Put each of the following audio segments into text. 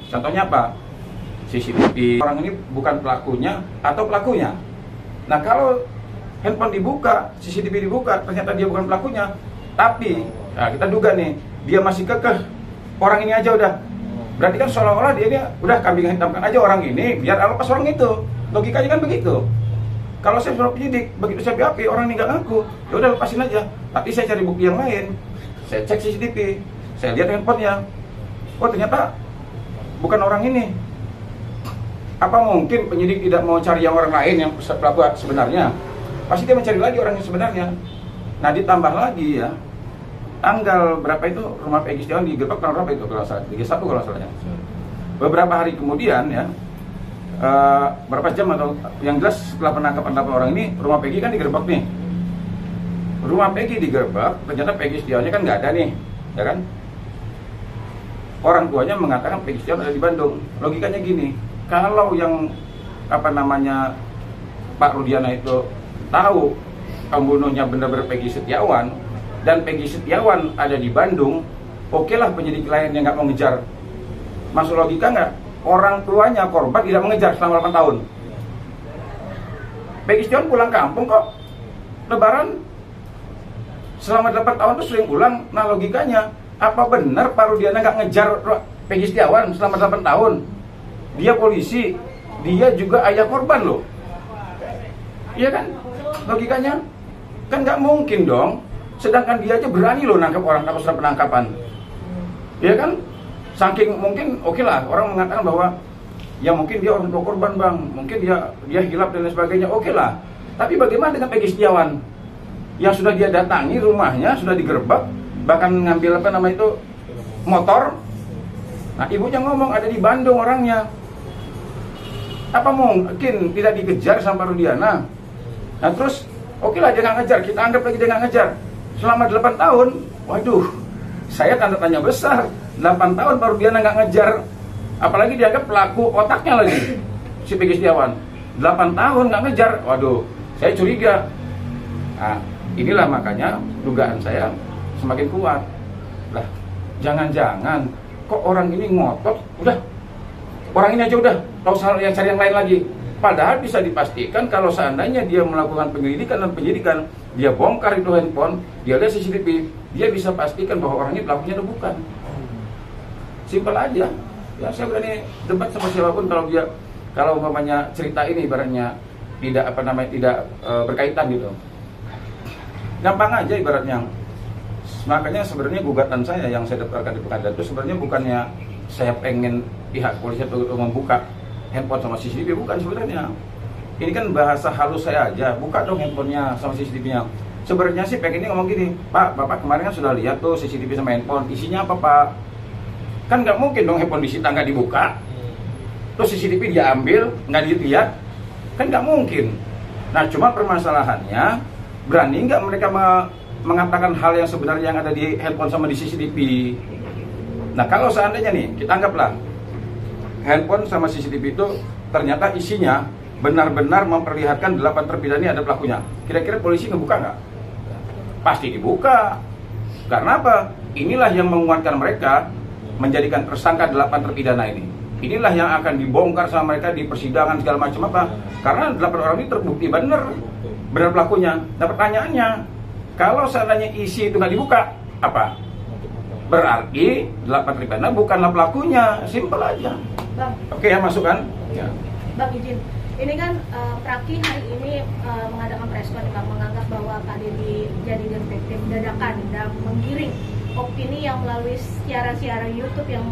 Contohnya apa? CCTV. Orang ini bukan pelakunya atau pelakunya. Nah, kalau handphone dibuka, CCTV dibuka, ternyata dia bukan pelakunya, tapi nah kita duga nih, dia masih kekeh orang ini aja udah. Berarti kan seolah-olah dia udah kambing hitamkan aja orang ini biar lepas orang itu. Logikanya kan begitu. Kalau saya sebagai penyidik, begitu saya BAP, orang ini nggak ngaku, ya udah lepasin aja. Tapi saya cari bukti yang lain. Saya cek CCTV, saya lihat handphonenya. Oh, ternyata bukan orang ini. Apa mungkin penyidik tidak mau cari yang orang lain yang pelaku sebenarnya? Pasti dia mencari lagi orang yang sebenarnya. Nah, ditambah lagi ya, tanggal berapa itu rumah Peggy Setiawan digerebek tanggal berapa itu kalau salah? 31 kalau salahnya. Beberapa hari kemudian ya, berapa jam atau yang jelas setelah penangkapan 8 orang ini, rumah Peggy kan digerebek nih. Rumah Peggy digerebek, ternyata Peggy Setiawannya kan nggak ada nih, ya kan? Orang tuanya mengatakan Peggy Setiawan ada di Bandung. Logikanya gini, kalau yang Pak Rudiana itu tahu pembunuhnya benar-benar Peggy Setiawan dan Peggy Setiawan ada di Bandung, okelah penyidik lain yang nggak mau ngejar. Masuk logika nggak? Orang tuanya korban tidak mengejar selama 8 tahun. Peggy Setiawan pulang kampung kok, Lebaran selama 8 tahun itu sering pulang. Nah, logikanya apa benar Pak Rudiana nggak ngejar Peggy Setiawan selama 8 tahun? Dia polisi, dia juga ayah korban loh. Iya kan? Logikanya kan nggak mungkin dong. Sedangkan dia aja berani loh nangkap orang tanpa surat penangkapan. Iya kan? Saking mungkin oke lah orang mengatakan bahwa ya mungkin dia orang tua korban bang, mungkin dia hilaf dan lain sebagainya, oke lah. Tapi bagaimana dengan Peggy Setiawan yang sudah dia datangi rumahnya, sudah digerebek, bahkan ngambil motor. Nah, ibunya ngomong ada di Bandung orangnya. Apa mungkin tidak dikejar sama Rudiana? Nah terus, oke lah dia nggak ngejar, kita anggap lagi dia nggak ngejar. Selama 8 tahun, waduh, saya tanda tanya besar. 8 tahun Pak Rudiana nggak ngejar, apalagi dianggap pelaku otaknya lagi, si Peggy Setiawan. 8 tahun nggak ngejar, waduh, saya curiga. Nah, inilah makanya dugaan saya semakin kuat. Lah, jangan-jangan kok orang ini ngotot, udah orang ini aja udah, tahu salah yang cari yang lain lagi. Padahal bisa dipastikan kalau seandainya dia melakukan penyelidikan dan penyidikan, dia bongkar itu handphone, dia lihat CCTV, dia bisa pastikan bahwa orang ini pelakunya atau bukan. Simpel aja. Ya saya berani debat sama siapapun kalau umpamanya cerita ini ibaratnya tidak berkaitan gitu. Gampang aja ibaratnya. Makanya sebenarnya gugatan saya yang saya daftarkan di pengadilan itu sebenarnya bukannya saya pengen pihak polisi untuk membuka handphone sama CCTV, bukan sebenarnya. Ini kan bahasa halus saya aja, buka dong handphonenya sama CCTV-nya. Sebenarnya sih pengennya ngomong gini, Pak, Bapak kemarin kan sudah lihat tuh CCTV sama handphone, isinya apa Pak? Kan nggak mungkin dong handphone disita nggak dibuka, terus CCTV dia ambil nggak dilihat, kan nggak mungkin. Nah cuma permasalahannya, berani nggak mereka mengatakan hal yang sebenarnya yang ada di handphone sama di CCTV? Nah kalau seandainya nih, kita anggaplah handphone sama CCTV itu ternyata isinya benar-benar memperlihatkan 8 terpidana ini ada pelakunya. Kira-kira polisi ngebuka nggak? Pasti dibuka. Karena apa? Inilah yang menguatkan mereka menjadikan tersangka 8 terpidana ini. Inilah yang akan dibongkar sama mereka di persidangan segala macam apa? Karena 8 orang ini terbukti benar pelakunya. Nah pertanyaannya, kalau seandainya isi itu nggak dibuka, apa? Berarti 8 terpidana bukanlah pelakunya. Simpel aja. Bang. Oke ya, masuk kan? Ya. Bang izin, ini kan Praki hari ini mengadakan preskon, Bang, menganggap bahwa Pak Deddy jadi detektif dadakan dan menggiring opini yang melalui siaran-siaran YouTube yang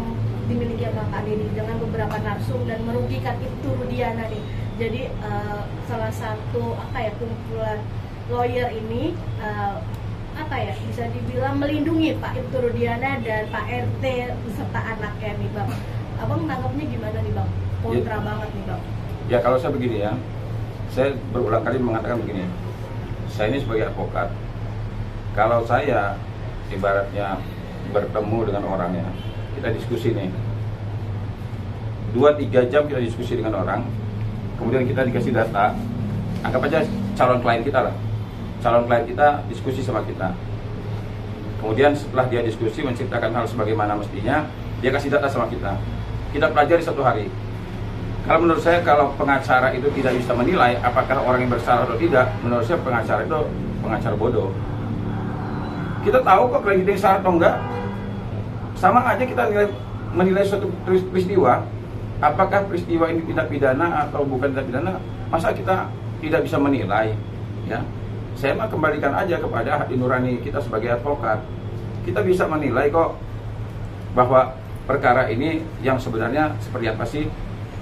dimiliki oleh Pak Deddy dengan beberapa narsum dan merugikan Ibtu Rudiana nih. Jadi salah satu kumpulan lawyer ini bisa dibilang melindungi Pak Ibtu Rudiana dan Pak RT beserta anaknya nih, Bang. Abang menanggapnya gimana nih, Bang? Kontra banget nih, Bang. Ya kalau saya begini ya, saya berulang kali mengatakan begini, saya ini sebagai advokat, kalau saya ibaratnya bertemu dengan orangnya, kita diskusi nih 2-3 jam kita diskusi dengan orang, kemudian kita dikasih data, anggap aja calon klien kita lah, calon klien kita diskusi sama kita, kemudian setelah dia diskusi menceritakan hal sebagaimana mestinya, dia kasih data sama kita. kita pelajari satu hari. Kalau menurut saya, kalau pengacara itu tidak bisa menilai apakah orang yang bersalah atau tidak, menurut saya pengacara itu pengacara bodoh. Kita tahu kok kalau dia salah atau enggak. Sama aja kita menilai suatu peristiwa, apakah peristiwa ini tindak pidana atau bukan tindak pidana, masa kita tidak bisa menilai, ya? Saya mah kembalikan aja kepada hati nurani kita sebagai advokat. Kita bisa menilai kok bahwa perkara ini yang sebenarnya seperti apa sih.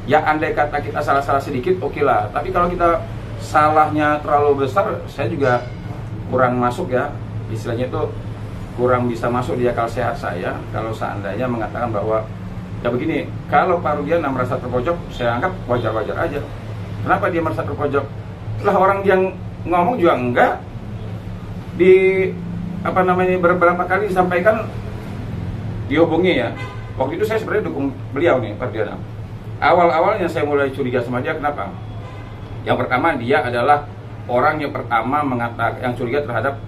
Ya andai kata kita salah-salah sedikit, oke lah. Tapi kalau kita salahnya terlalu besar, saya juga kurang masuk ya. Istilahnya itu kurang bisa masuk di akal sehat saya kalau seandainya mengatakan bahwa ya begini, kalau Pak Rudiana merasa terpojok, saya anggap wajar-wajar aja. Kenapa dia merasa terpojok? Lah orang yang ngomong juga enggak. Di beberapa kali disampaikan, dihubungi ya. Waktu itu saya sebenarnya dukung beliau nih, Pak Rudiana. Awal-awalnya saya mulai curiga sama dia, kenapa? Yang pertama, dia adalah orang yang pertama mengatakan, yang curiga terhadap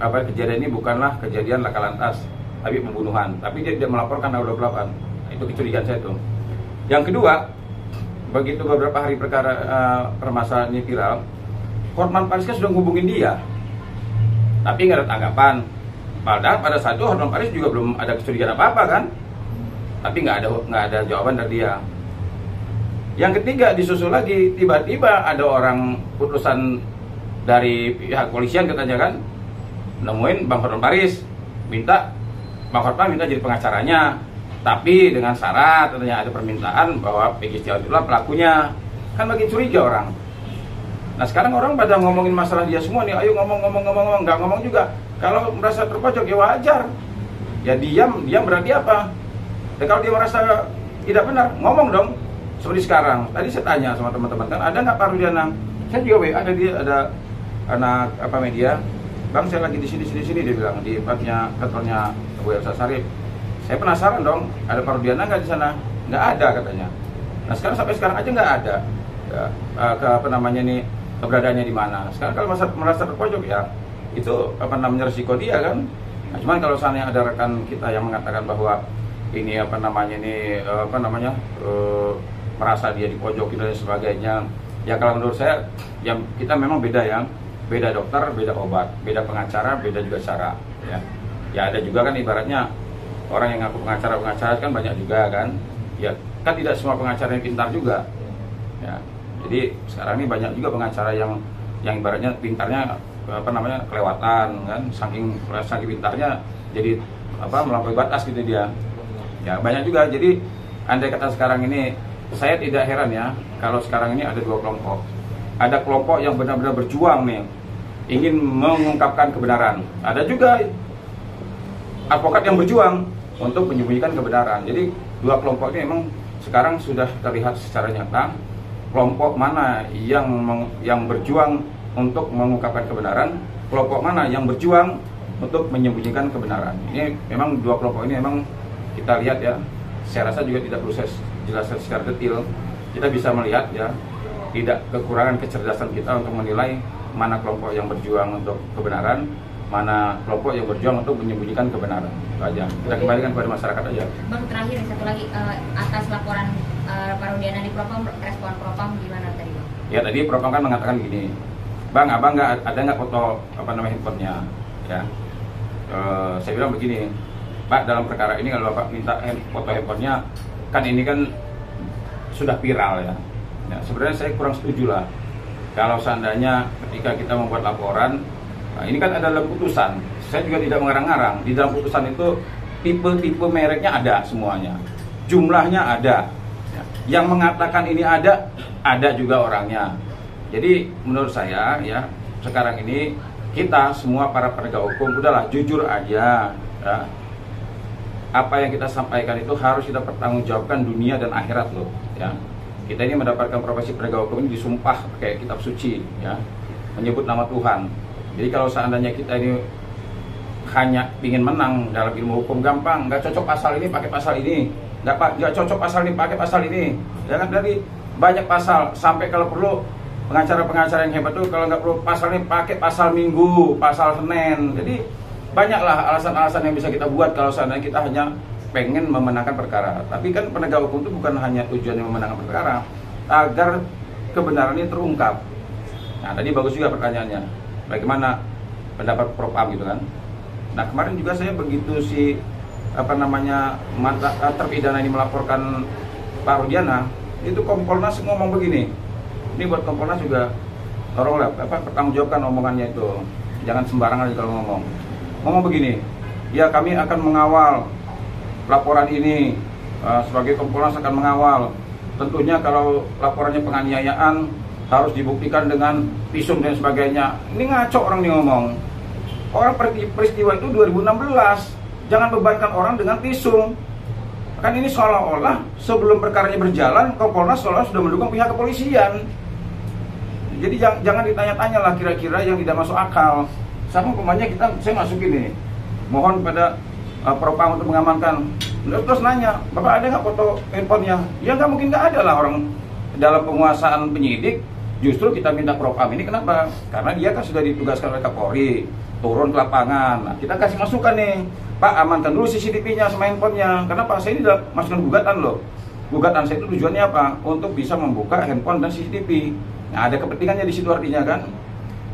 kejadian ini bukanlah kejadian laka lantas, tapi pembunuhan. Tapi dia tidak melaporkan tanggal 28. Itu kecurigaan saya tuh. Yang kedua, begitu beberapa hari perkara permasalahan ini viral, Hotman Paris kan sudah menghubungin dia, tapi nggak ada tanggapan. Padahal pada saat itu Hotman Paris juga belum ada kecurigaan apa-apa kan, tapi nggak ada jawaban dari dia. Yang ketiga, disusul lagi, tiba-tiba ada orang putusan dari pihak polisian katanya kan, nemuin Bang Hotman Paris, Bang Hotman minta jadi pengacaranya, tapi dengan syarat katanya ada permintaan bahwa Peggy Setiawan itulah pelakunya. Kan makin curiga orang. Nah sekarang orang pada ngomongin masalah dia semua nih, ayo ngomong, nggak ngomong juga. Kalau merasa terpojok ya wajar, ya diam berarti apa? Dan kalau dia merasa tidak benar, ngomong dong. Seperti sekarang, tadi saya tanya sama teman-teman kan, ada nggak Pak Rudiana? Saya juga ada anak media, Bang saya lagi di sini, dia bilang di kantornya Bu Elsa Sharif. Saya penasaran dong, ada Pak Rudiana nggak di sana? Nggak ada katanya. Nah sampai sekarang aja nggak ada. Ya, keberadaannya di mana? Sekarang kalau merasa terpojok ya, itu resiko dia kan. Nah, cuman kalau seandainya ada rekan kita yang mengatakan bahwa ini merasa dia dipojokin dan sebagainya, ya kalau menurut saya ya kita memang beda ya, beda dokter, beda obat, beda pengacara, beda juga cara ya ada juga kan ibaratnya orang yang ngaku pengacara kan banyak juga kan, ya kan tidak semua pengacara yang pintar juga ya. Jadi sekarang ini banyak juga pengacara yang ibaratnya pintarnya kelewatan kan, saking pintarnya jadi melampaui batas gitu dia. Ya banyak juga. Jadi andai kata sekarang ini, saya tidak heran ya kalau sekarang ini ada dua kelompok. Ada kelompok yang benar-benar berjuang nih, ingin mengungkapkan kebenaran. Ada juga advokat yang berjuang untuk menyembunyikan kebenaran. Jadi dua kelompok ini memang sekarang sudah terlihat secara nyata kelompok mana yang berjuang untuk mengungkapkan kebenaran, kelompok mana yang berjuang untuk menyembunyikan kebenaran. Ini memang dua kelompok ini memang kita lihat ya, saya rasa juga tidak perlu saya jelaskan secara detail. Kita bisa melihat ya, tidak kekurangan kecerdasan kita untuk menilai mana kelompok yang berjuang untuk kebenaran, mana kelompok yang berjuang untuk menyembunyikan kebenaran. Itu aja. Kita kembalikan kepada masyarakat aja. Bang, terakhir satu lagi, atas laporan Pak Rudiana di Propam, respon Propam gimana tadi Bang? Ya tadi Propam kan mengatakan begini, Bang, abang ada nggak foto handphonenya? Ya, saya bilang begini, Pak, dalam perkara ini kalau Bapak minta foto handphonenya, kan ini kan sudah viral ya. Ya sebenarnya saya kurang setuju lah kalau seandainya ketika kita membuat laporan, nah ini kan ada dalam putusan. Saya juga tidak mengarang-arang. Di dalam putusan itu tipe-tipe mereknya ada semuanya, jumlahnya ada. Ya. Yang mengatakan ini ada juga orangnya. Jadi menurut saya ya, sekarang ini kita semua para penegak hukum udahlah jujur aja ya. Apa yang kita sampaikan itu harus kita pertanggungjawabkan dunia dan akhirat loh ya. Kita ini mendapatkan profesi penegak hukum ini disumpah kayak kitab suci ya, menyebut nama Tuhan. Jadi kalau seandainya kita ini hanya ingin menang dalam ilmu hukum gampang, nggak cocok pasal ini pakai pasal ini, nggak cocok pasal ini pakai pasal ini. Jangan dari banyak pasal, sampai kalau perlu pengacara-pengacara yang hebat tuh kalau nggak perlu pasal ini pakai pasal Minggu, pasal Senin. Jadi banyaklah alasan-alasan yang bisa kita buat kalau seandainya kita hanya pengen memenangkan perkara. Tapi kan penegak hukum itu bukan hanya tujuannya memenangkan perkara, agar kebenaran ini terungkap. Nah, tadi bagus juga pertanyaannya, bagaimana pendapat Prof Am gitu kan. Nah, kemarin juga saya begitu terpidana ini melaporkan Pak Rudiana, itu Kompolnas ngomong begini. Ini buat Kompolnas juga, tolonglah pertanggungjawabkan omongannya itu. Jangan sembarangan kalau ngomong begini. Ya, kami akan mengawal laporan ini, sebagai Kompolnas akan mengawal. Tentunya kalau laporannya penganiayaan harus dibuktikan dengan visum dan sebagainya. Ini ngaco orang nih ngomong. Orang peristiwa itu 2016. Jangan bebankan orang dengan visum. Kan ini seolah-olah sebelum perkaranya berjalan, Kompolnas seolah sudah mendukung pihak kepolisian. Jadi jangan ditanya-tanya lah kira-kira yang tidak masuk akal. Sama umpamanya saya masukin ini, mohon pada Propam untuk mengamankan. Terus nanya, Bapak ada nggak foto handphonenya? Ya nggak mungkin, nggak ada lah orang dalam penguasaan penyidik. Justru kita minta Propam ini kenapa? Karena dia kan sudah ditugaskan oleh Kapolri, turun ke lapangan. Nah, kita kasih masukan nih, Pak, amankan dulu CCTV-nya sama handphonenya. Kenapa? Saya ini udah masukkan gugatan loh. Gugatan saya itu tujuannya apa? Untuk bisa membuka handphone dan CCTV. Nah, ada kepentingannya di situ artinya kan.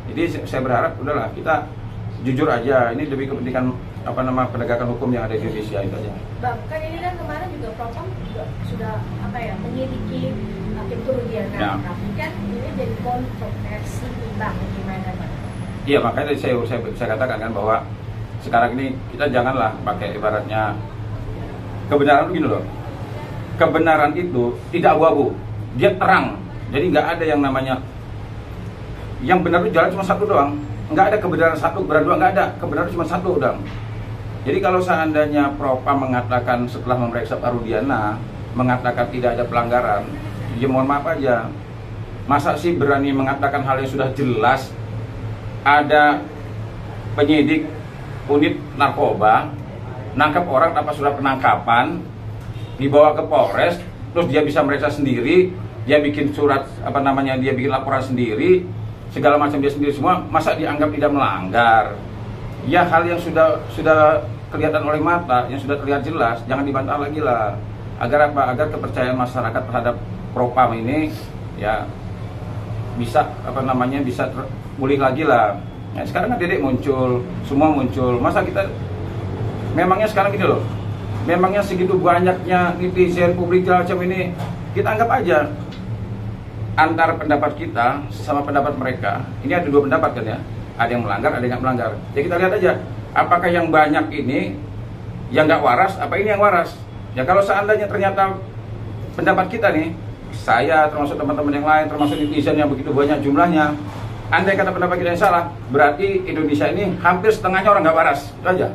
Jadi saya berharap udahlah kita jujur aja. Ini demi kepentingan penegakan hukum yang ada di Indonesia itu aja. Bang, kan ini kan kemarin juga Propam juga sudah menyelidiki Ibtu Rudiana. Ya. Tapi kan ini jadi kontroversi Bang, gimana Bang? Iya, makanya tadi saya katakan kan bahwa sekarang ini kita janganlah pakai ibaratnya kebenaran begini loh. Kebenaran itu tidak abu-abu, dia terang. Jadi nggak ada yang namanya yang benar itu jalan cuma satu doang. Nggak ada kebenaran satu, kebenaran dua, nggak ada. Kebenaran cuma satu doang. Jadi kalau seandainya Propam mengatakan setelah memeriksa Pak Rudiana mengatakan tidak ada pelanggaran, ya mohon maaf aja. Masa sih berani mengatakan hal yang sudah jelas? Ada penyidik unit narkoba nangkap orang tanpa surat penangkapan, dibawa ke Polres, terus dia bisa meriksa sendiri, dia bikin surat dia bikin laporan sendiri, segala macam dia sendiri semua, masa dianggap tidak melanggar? Ya, hal yang sudah kelihatan oleh mata, yang sudah terlihat jelas, jangan dibantah lagi lah. Agar apa? Agar kepercayaan masyarakat terhadap Propam ini ya bisa bisa pulih lagi lah. Nah, sekarang kan Dedek muncul, semua muncul. Masa kita memangnya sekarang gini loh. Memangnya segitu banyaknya netizen publik macam ini, kita anggap aja antara pendapat kita sama pendapat mereka. Ini ada dua pendapat kan ya. Ada yang melanggar, ada yang nggak melanggar. Jadi kita lihat aja, apakah yang banyak ini yang nggak waras, apa ini yang waras? Ya kalau seandainya ternyata pendapat kita nih, saya termasuk teman-teman yang lain, termasuk netizen yang begitu banyak jumlahnya, andai kata pendapat kita yang salah, berarti Indonesia ini hampir setengahnya orang nggak waras, itu aja,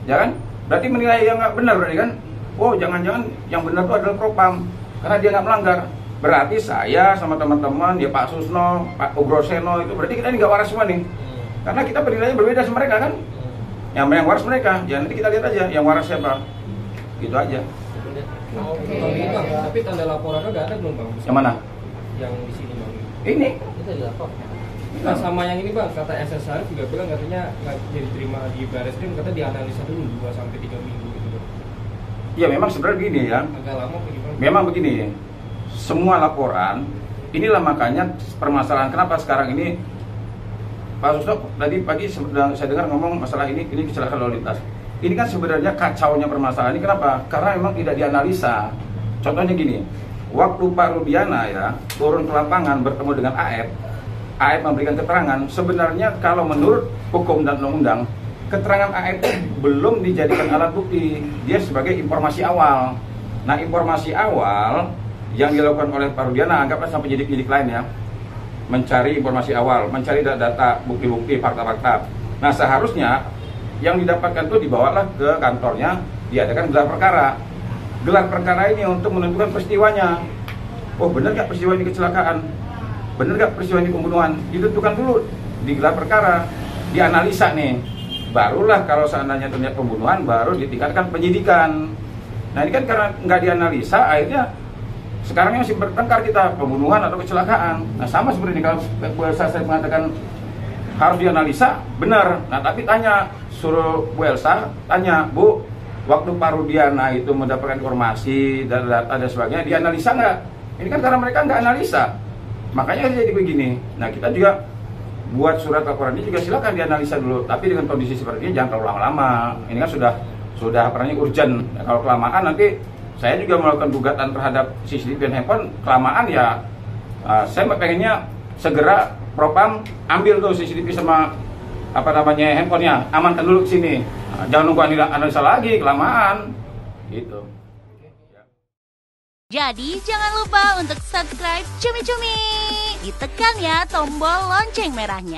ya kan? Berarti menilai yang nggak benar, berarti kan? Oh, jangan-jangan yang benar itu adalah Propam, karena dia nggak melanggar. Berarti saya sama teman-teman, ya Pak Susno, Pak Ugroseno, itu berarti kita ini nggak waras semua nih, karena kita penilaiannya berbeda sama mereka kan? Yang waras mereka, ya nanti kita lihat aja yang waras siapa, gitu aja. Tapi tanda laporannya udah ada belum Bang? Yang mana? Yang di sini Bang. Ini. Itu dilapor. Nah, sama yang ini Bang, kata SS Sarif juga bilang katanya nggak jadi terima di Barreskrim, katanya dianalisa dulu 2-3 minggu gitu Bang. Ya memang sebenarnya begini ya. Agak lama apa gimana? Memang begini. Semua laporan, inilah makanya permasalahan kenapa sekarang ini Pak Susno tadi pagi saya dengar ngomong masalah ini kecelakaan lalu lintas. Ini kan sebenarnya kacaunya permasalahan ini kenapa? Karena memang tidak dianalisa. Contohnya gini, waktu Pak Rudiana ya turun ke lapangan bertemu dengan AF memberikan keterangan. Sebenarnya kalau menurut hukum dan undang-undang, keterangan AF belum dijadikan alat bukti. Dia sebagai informasi awal. Nah, informasi awal yang dilakukan oleh Pak Rudiana, anggaplah sampai penyidik lain ya, mencari informasi awal, mencari data, bukti-bukti, fakta-fakta. Nah, seharusnya yang didapatkan itu dibawalah ke kantornya, diadakan gelar perkara. Gelar perkara ini untuk menentukan peristiwanya. Oh, benar nggak peristiwa ini kecelakaan? Benar nggak peristiwa ini pembunuhan? Ditentukan dulu di gelar perkara, dianalisa nih. Barulah kalau seandainya ternyata pembunuhan, baru ditingkatkan penyidikan. Nah, ini kan karena nggak dianalisa, akhirnya sekarang masih bertengkar kita pembunuhan atau kecelakaan. Nah, sama seperti ini kalau saya mengatakan harus dianalisa, benar. Nah, tapi suruh Bu Elsa tanya, Bu, waktu Pak Rudiana itu mendapatkan informasi dan data dan sebagainya, dianalisa nggak? Ini kan karena mereka nggak analisa, makanya jadi begini. Nah, kita juga buat surat laporan ini juga silakan dianalisa dulu, tapi dengan kondisi seperti ini jangan terlalu lama-lama. Ini kan sudah urgent. Nah, kalau kelamaan nanti saya juga melakukan gugatan terhadap CCTV dan handphone. Kelamaan ya, saya pengennya segera Propam ambil tuh CCTV sama handphonenya, amankan dulu ke sini. Nah, jangan nunggu analisa lagi, kelamaan gitu. Jadi jangan lupa untuk subscribe Cumi Cumi. Ditekan ya tombol lonceng merahnya.